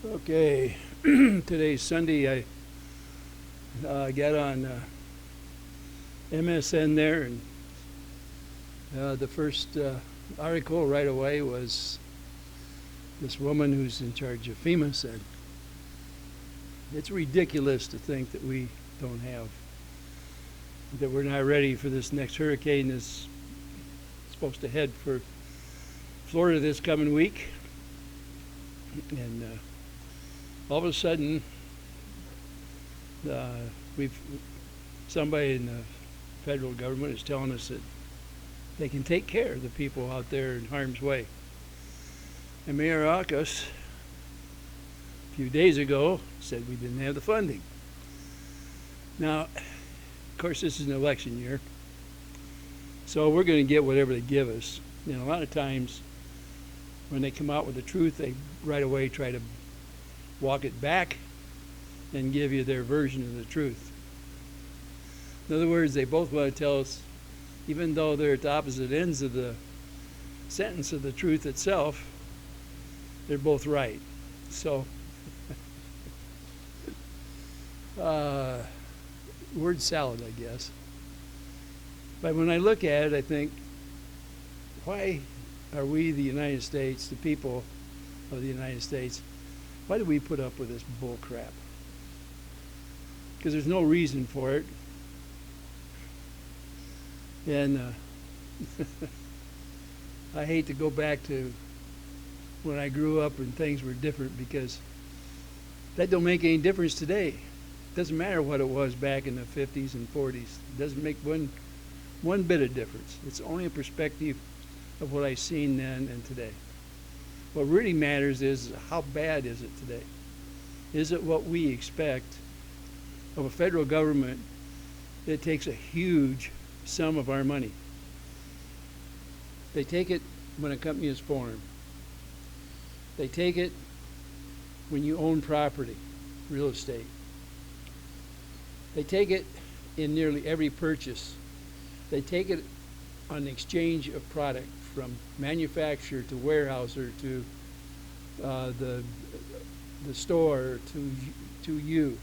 Okay, today's Sunday. I got on MSN there, and the first article right away was this woman who's in charge of FEMA said, it's ridiculous to think that we don't have, that we're not ready for this next hurricane that's supposed to head for Florida this coming week. And all of a sudden, somebody in the federal government is telling us that they can take care of the people out there in harm's way. And Mayor Aukus, a few days ago, said we didn't have the funding. Now, of course, this is an election year, so we're going to get whatever they give us. And a lot of times, when they come out with the truth, they right away try to walk it back and give you their version of the truth. In other words, they both want to tell us, even though they're at the opposite ends of the sentence of the truth itself, they're both right. So, word salad, I guess. But when I look at it, I think, why are we, the United States, the people of the United States, why do we put up with this bull crap? Because there's no reason for it. And I hate to go back to when I grew up and things were different, because that don't make any difference today. It doesn't matter what it was back in the 50s and 40s. It doesn't make one bit of difference. It's only a perspective of what I've seen then and today. What really matters is, how bad is it today? Is it what we expect of a federal government that takes a huge sum of our money? They take it when a company is formed. They take it when you own property, real estate. They take it in nearly every purchase. They take it on the exchange of product, from manufacturer to warehouser to the store to you.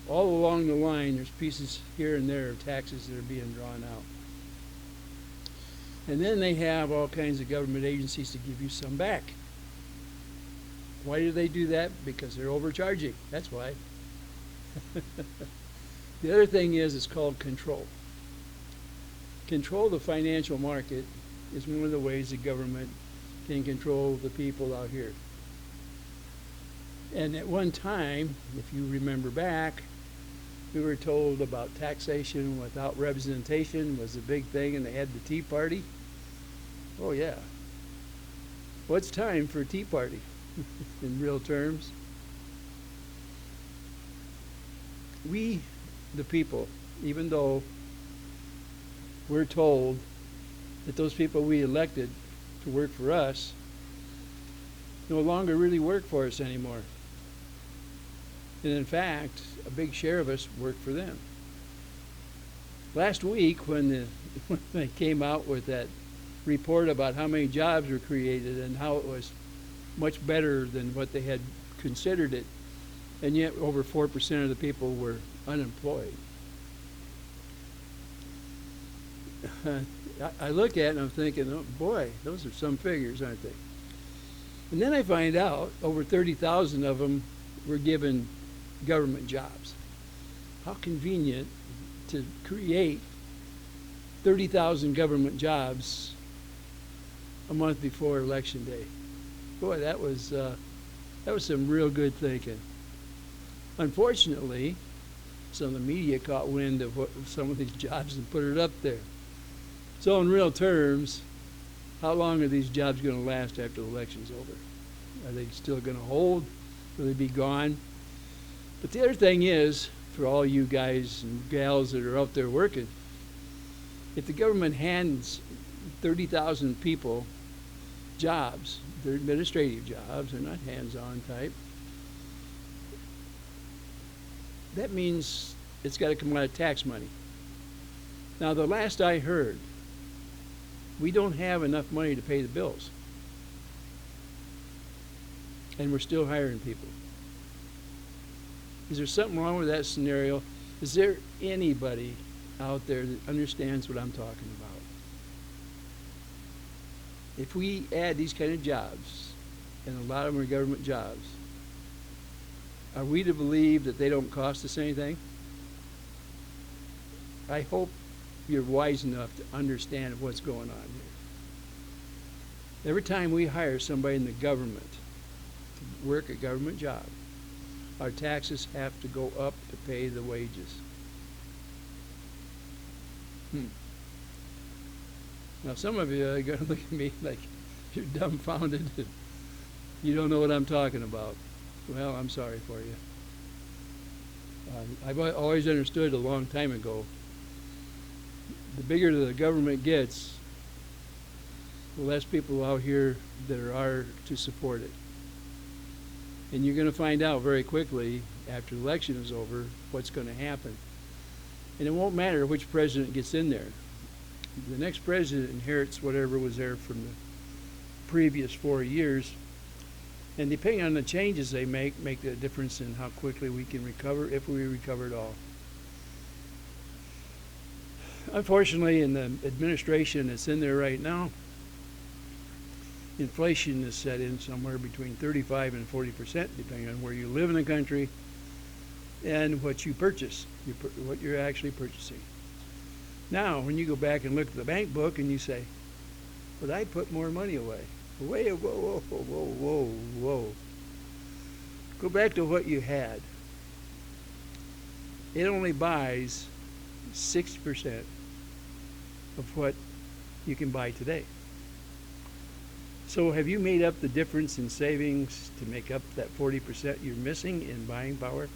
All along the line, there's pieces here and there of taxes that are being drawn out. And then they have all kinds of government agencies to give you some back. Why do they do that? Because they're overcharging. That's why. The other thing is, it's called control. Control the financial market is one of the ways the government can control the people out here. And at one time, if you remember back, we were told about taxation without representation was a big thing, and they had the Tea Party. Oh yeah. Well, it's time for a Tea Party in real terms. We, the people, even though we're told that those people we elected to work for us no longer really work for us anymore. And in fact, a big share of us work for them. Last week, when they came out with that report about how many jobs were created and how it was much better than what they had considered it, and yet over 4% of the people were unemployed. I look at it and I'm thinking, oh boy, those are some figures, aren't they? And then I find out over 30,000 of them were given government jobs. How convenient to create 30,000 government jobs a month before Election Day. Boy, that was some real good thinking. Unfortunately, some of the media caught wind of some of these jobs and put it up there. So in real terms, how long are these jobs going to last after the election's over? Are they still going to hold? Will they be gone? But the other thing is, for all you guys and gals that are out there working, if the government hands 30,000 people jobs, they're administrative jobs, they're not hands-on type, that means it's got to come out of tax money. Now, the last I heard, we don't have enough money to pay the bills. And we're still hiring people. Is there something wrong with that scenario? Is there anybody out there that understands what I'm talking about? If we add these kind of jobs, and a lot of them are government jobs, are we to believe that they don't cost us anything? I hope you're wise enough to understand what's going on here. Every time we hire somebody in the government to work a government job, our taxes have to go up to pay the wages. Now some of you are going to look at me like you're dumbfounded. You don't know what I'm talking about. Well, I'm sorry for you. I've always understood a long time ago, the bigger the government gets, the less people out here there are to support it. And you're going to find out very quickly after the election is over what's going to happen. And it won't matter which president gets in there. The next president inherits whatever was there from the previous 4 years. And depending on the changes they make a difference in how quickly we can recover, if we recover at all. Unfortunately, in the administration that's in there right now, inflation is set in somewhere between 35 and 40%, depending on where you live in the country and what you purchase, what you're actually purchasing. Now, when you go back and look at the bank book and you say, but I put more money away. Whoa, whoa, whoa, whoa, whoa, whoa. Go back to what you had. It only buys 60% of what you can buy today. So have you made up the difference in savings to make up that 40% you're missing in buying power?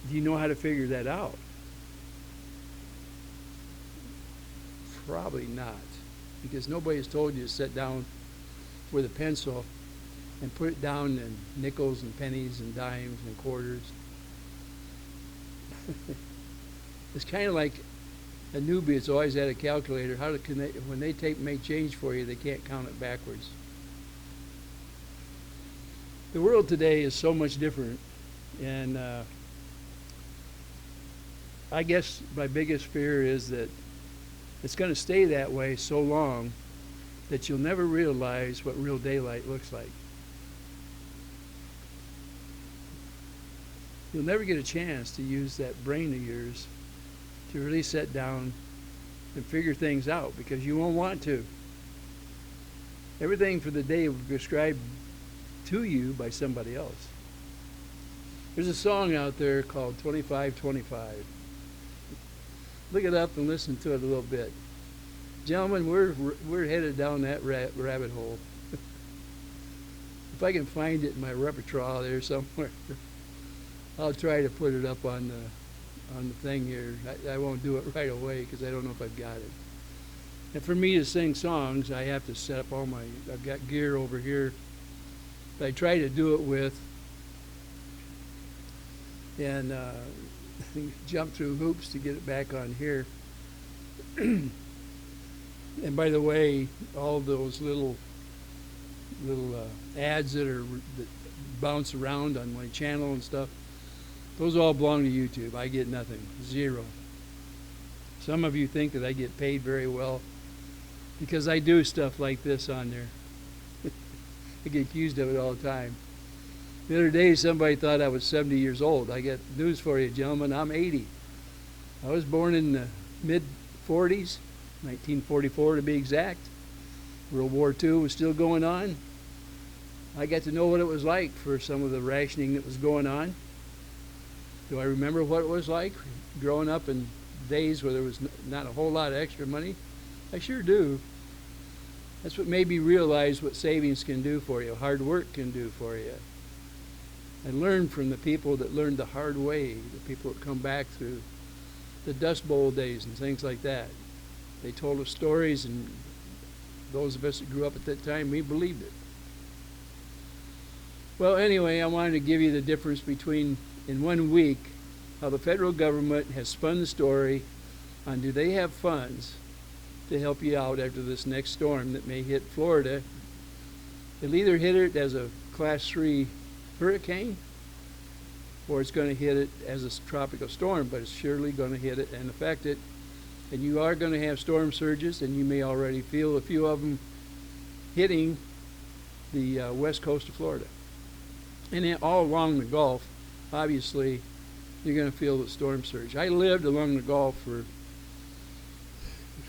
Do you know how to figure that out? Probably not, because nobody has told you to sit down with a pencil and put it down in nickels and pennies and dimes and quarters. It's kind of like a newbie that's always had a calculator. When they make change for you, they can't count it backwards. The world today is so much different, and I guess my biggest fear is that it's going to stay that way so long that you'll never realize what real daylight looks like. You'll never get a chance to use that brain of yours to really sit down and figure things out, because you won't want to. Everything for the day will be prescribed to you by somebody else. There's a song out there called 2525. Look it up and listen to it a little bit. Gentlemen, we're headed down that rabbit hole. If I can find it in my repertoire there somewhere, I'll try to put it up on the thing here. I won't do it right away because I don't know if I've got it. And for me to sing songs, I have to set up I've got gear over here that I try to do it with, and jump through hoops to get it back on here. And by the way, all those little ads that bounce around on my channel and stuff, those all belong to YouTube. I get nothing, zero. Some of you think that I get paid very well because I do stuff like this on there. I get accused of it all the time. The other day, somebody thought I was 70 years old. I got news for you, gentlemen. I'm 80. I was born in the mid-40s, 1944 to be exact. World War II was still going on. I got to know what it was like for some of the rationing that was going on. Do I remember what it was like growing up in days where there was not a whole lot of extra money? I sure do. That's what made me realize what savings can do for you, hard work can do for you. And learn from the people that learned the hard way, the people that come back through the Dust Bowl days and things like that. They told us stories, and those of us that grew up at that time, we believed it. Well, anyway, I wanted to give you the difference between, in 1 week, how the federal government has spun the story on do they have funds to help you out after this next storm that may hit Florida. It'll either hit it as a Class 3 hurricane, or it's going to hit it as a tropical storm, but it's surely going to hit it and affect it. And you are going to have storm surges, and you may already feel a few of them hitting the west coast of Florida. And then all along the Gulf, obviously, you're going to feel the storm surge. I lived along the Gulf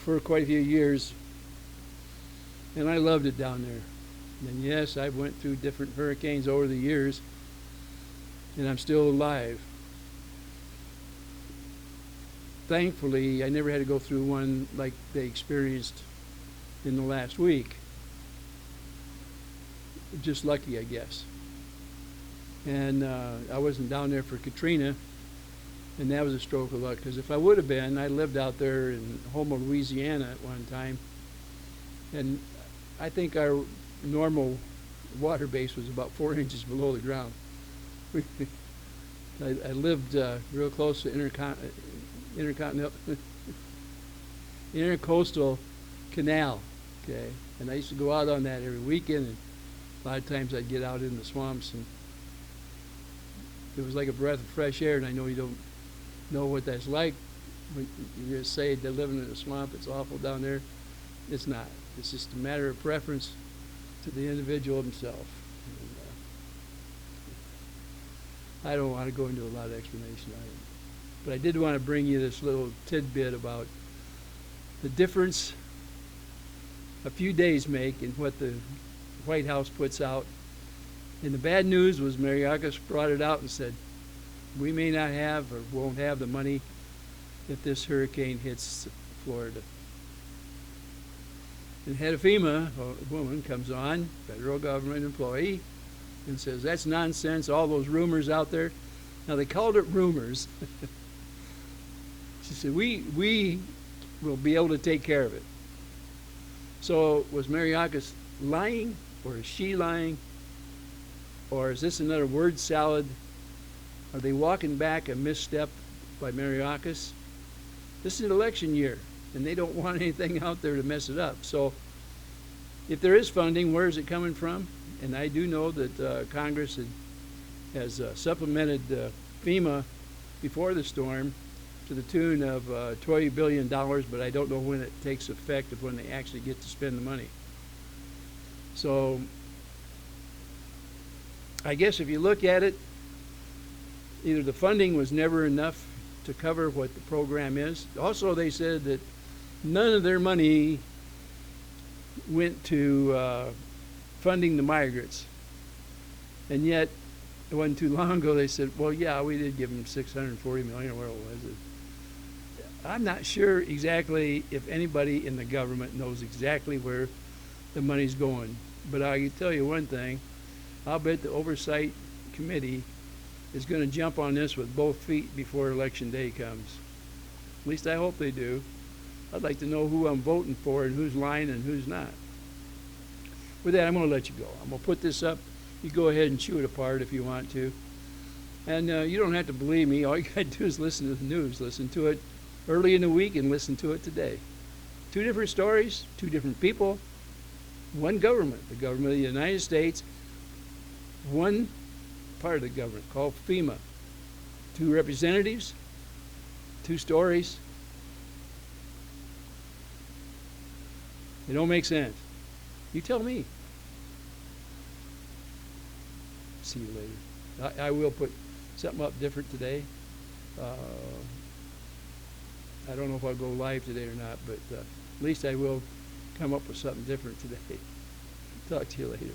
for quite a few years, and I loved it down there. And yes, I went through different hurricanes over the years, and I'm still alive. Thankfully, I never had to go through one like they experienced in the last week. Just lucky, I guess. And I wasn't down there for Katrina, and that was a stroke of luck, because if I would have been, I lived out there in Houma, Louisiana at one time, and I think our normal water base was about 4 inches below the ground. I lived real close to intercoastal canal, okay, and I used to go out on that every weekend, and a lot of times I'd get out in the swamps, and it was like a breath of fresh air. And I know you don't know what that's like when you just say they're living in a swamp, it's awful down there. It's not. It's just a matter of preference to the individual himself. And, I don't want to go into a lot of explanation on it, but I did want to bring you this little tidbit about the difference a few days make in what the White House puts out. And the bad news was Mayorkas brought it out and said, we may not have or won't have the money if this hurricane hits Florida. And head of FEMA, a woman, comes on, federal government employee, and says, that's nonsense, all those rumors out there. Now, they called it rumors. She said, we will be able to take care of it. So was Mayorkas lying, or is she lying? Or is this another word salad? Are they walking back a misstep by Mayorkas? This is an election year, and they don't want anything out there to mess it up. So if there is funding, where is it coming from? And I do know that Congress has supplemented FEMA before the storm to the tune of $20 billion, but I don't know when it takes effect of when they actually get to spend the money. So I guess if you look at it, either the funding was never enough to cover what the program is. Also, they said that none of their money went to funding the migrants. And yet, it wasn't too long ago, they said, well, yeah, we did give them $640 million, or where was it? I'm not sure exactly if anybody in the government knows exactly where the money's going. But I can tell you one thing, I'll bet the Oversight Committee is going to jump on this with both feet before Election Day comes. At least I hope they do. I'd like to know who I'm voting for and who's lying and who's not. With that, I'm going to let you go. I'm going to put this up. You go ahead and chew it apart if you want to. And you don't have to believe me. All you got to do is listen to the news. Listen to it early in the week and listen to it today. 2 different stories, 2 different people, 1 government, the government of the United States, 1 part of the government called FEMA. 2 representatives, 2 stories. They don't make sense. You tell me. See you later. I will put something up different today. I don't know if I'll go live today or not, but at least I will come up with something different today. Talk to you later.